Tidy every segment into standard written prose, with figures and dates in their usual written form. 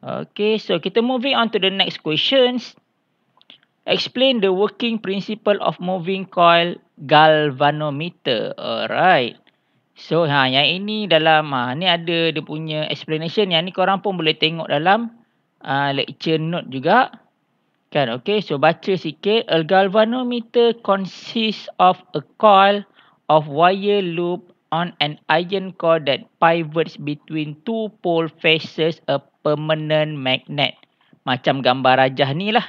Okay, so kita moving on to the next questions. Explain the working principle of moving coil galvanometer. Alright. So, yang ini dalam, ni ada dia punya explanation. Yang ni korang pun boleh tengok dalam lecture note juga. Kan, okay. So, baca sikit. A galvanometer consists of a coil of wire loop on an iron core that pivots between two pole faces a permanent magnet. Macam gambar rajah ni lah.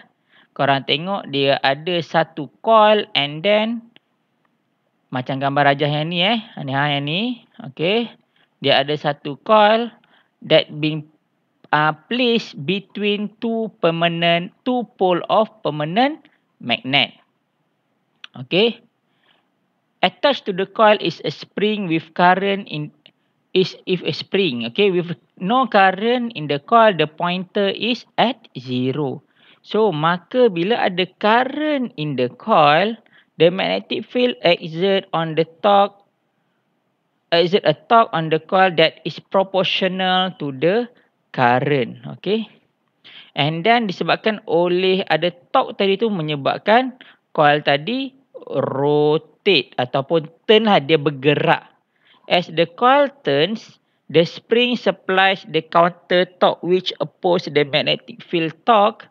Korang tengok dia ada satu coil and then macam gambar rajah yang ni yang ni. Okay. Dia ada satu coil that been placed between two pole of permanent magnet. Okay. Attached to the coil is a spring with current if a spring. Okay. With no current in the coil, the pointer is at 0. So, maka bila ada current in the coil, the magnetic field exert a torque on the coil that is proportional to the current. Okay. And then disebabkan oleh ada torque tadi tu menyebabkan coil tadi rotate ataupun turn lah, dia bergerak. As the coil turns, the spring supplies the counter torque which oppose the magnetic field torque.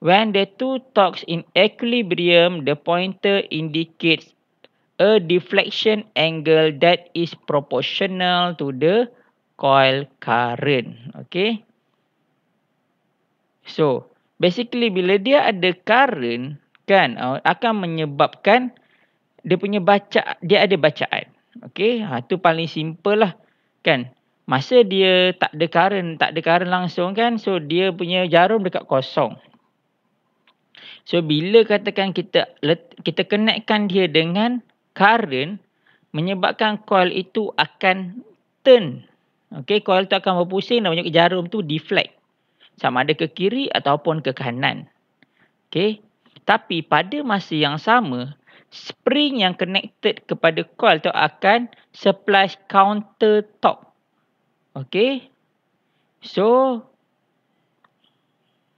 When the two torques in equilibrium, the pointer indicates a deflection angle that is proportional to the coil current. Okay. So, basically bila dia ada current, kan, akan menyebabkan dia ada bacaan. Okay. Tu paling simple lah. Kan. Masa dia tak ada current langsung kan. So, dia punya jarum dekat kosong. So, bila katakan kita connectkan dia dengan current, menyebabkan coil itu akan turn. Okay, coil tu akan berpusing dan menyebabkan jarum tu deflect. Sama ada ke kiri ataupun ke kanan. Okay. Tapi pada masa yang sama, spring yang connected kepada coil tu akan supply counter torque. Okay. So,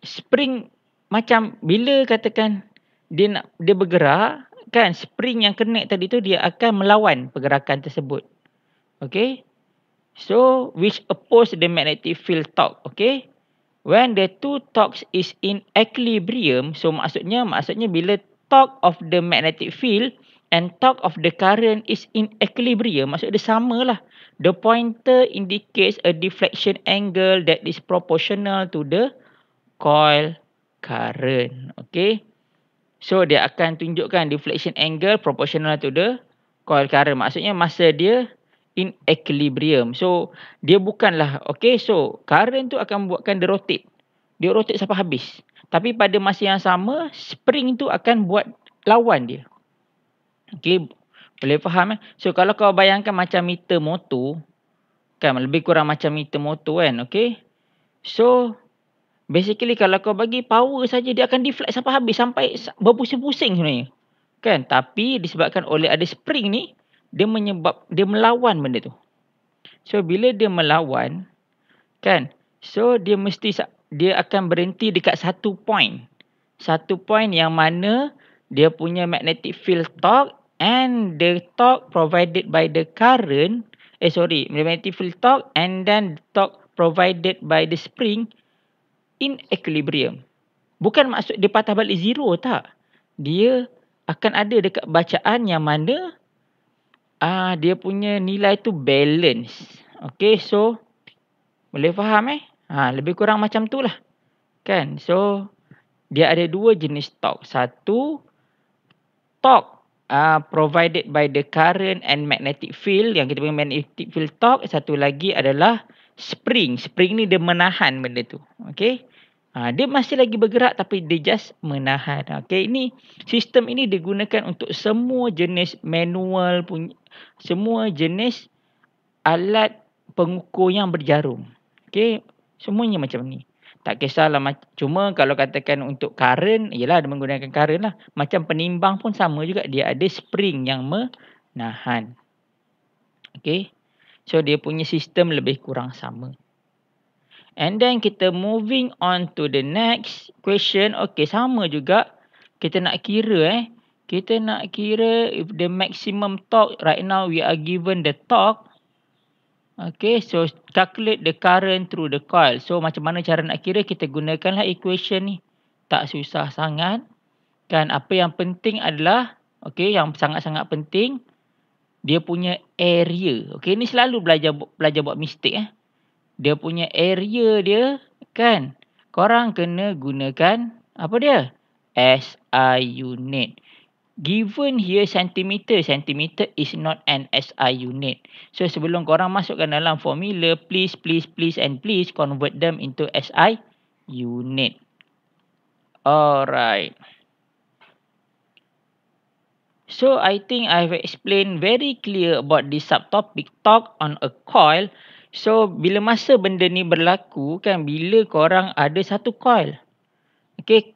spring macam bila katakan dia bergerak, kan, spring yang connect tadi tu dia akan melawan pergerakan tersebut. Okay. So, which oppose the magnetic field torque. Okay. When the two torques is in equilibrium, so maksudnya bila torque of the magnetic field and torque of the current is in equilibrium, maksud dia sama lah. The pointer indicates a deflection angle that is proportional to the coil current. Okay. So, dia akan tunjukkan deflection angle proportional to the coil current. Maksudnya masa dia in equilibrium. So, dia bukanlah, okay. So, current tu akan buatkan dia rotate. Dia rotate sampai habis. Tapi pada masa yang sama, spring tu akan buat lawan dia. Okay. Boleh faham So, kalau kau bayangkan macam meter motor, kan, lebih kurang macam meter motor kan. Okay. So, basically kalau kau bagi power saja dia akan deflect sampai habis, sampai berpusing-pusing sebenarnya. Kan? Tapi disebabkan oleh ada spring ni, dia melawan benda tu. So bila dia melawan, kan? So dia akan berhenti dekat satu point. Satu point yang mana dia punya magnetic field torque and the torque provided by the current, magnetic field torque and then torque provided by the spring in equilibrium. Bukan maksud dia patah balik zero, tak. Dia akan ada dekat bacaan yang mana dia punya nilai tu balance. Okay, so boleh faham lebih kurang macam tu lah. Kan, so dia ada dua jenis torque. Satu, torque provided by the current and magnetic field, yang kita panggil magnetic field torque. Satu lagi adalah spring. Spring ni dia menahan benda tu. Okay. Dia masih lagi bergerak tapi dia just menahan. Okay, sistem ini digunakan untuk semua jenis manual punya, semua jenis alat pengukur yang berjarum. Okay, semuanya macam ni. Tak kisahlah, cuma kalau katakan untuk current, ialah dia menggunakan current lah. Macam penimbang pun sama juga, dia ada spring yang menahan. Okay, so dia punya sistem lebih kurang sama. And then kita moving on to the next question. Okay, sama juga. Kita nak kira Kita nak kira if the maximum torque right now we are given the torque. Okay, so calculate the current through the coil. So macam mana cara nak kira? Kita gunakanlah equation ni. Tak susah sangat. Kan, apa yang penting adalah, okay, yang sangat-sangat penting, dia punya area. Okay, ni selalu belajar buat mistake. Dia punya area dia, kan, korang kena gunakan, apa dia? SI unit. Given here centimeter. Centimeter is not an SI unit. So, sebelum korang masukkan dalam formula, please and please convert them into SI unit. Alright. So, I think I've explained very clear about this subtopic, torque on a coil. So, bila masa benda ni berlaku, kan, bila korang ada satu coil. Okay,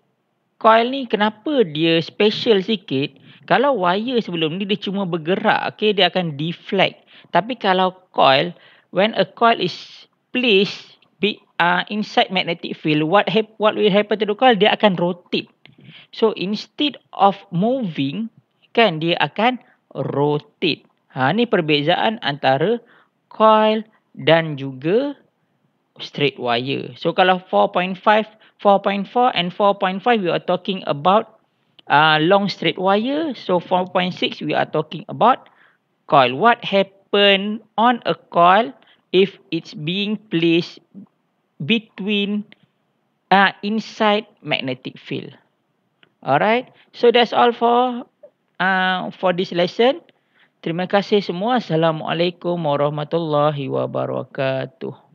coil ni kenapa dia special sikit? Kalau wire sebelum ni dia cuma bergerak, okay, dia akan deflect. Tapi kalau coil, when a coil is placed inside magnetic field, what will happen to the coil? Dia akan rotate. So, instead of moving, kan, dia akan rotate. Ni perbezaan antara coil dan juga straight wire. So, kalau 4.5, 4.4 and 4.5, we are talking about long straight wire. So, 4.6, we are talking about coil. What happen on a coil if it's being placed between inside magnetic field? Alright, so that's all for this lesson. Terima kasih semua. Assalamualaikum warahmatullahi wabarakatuh.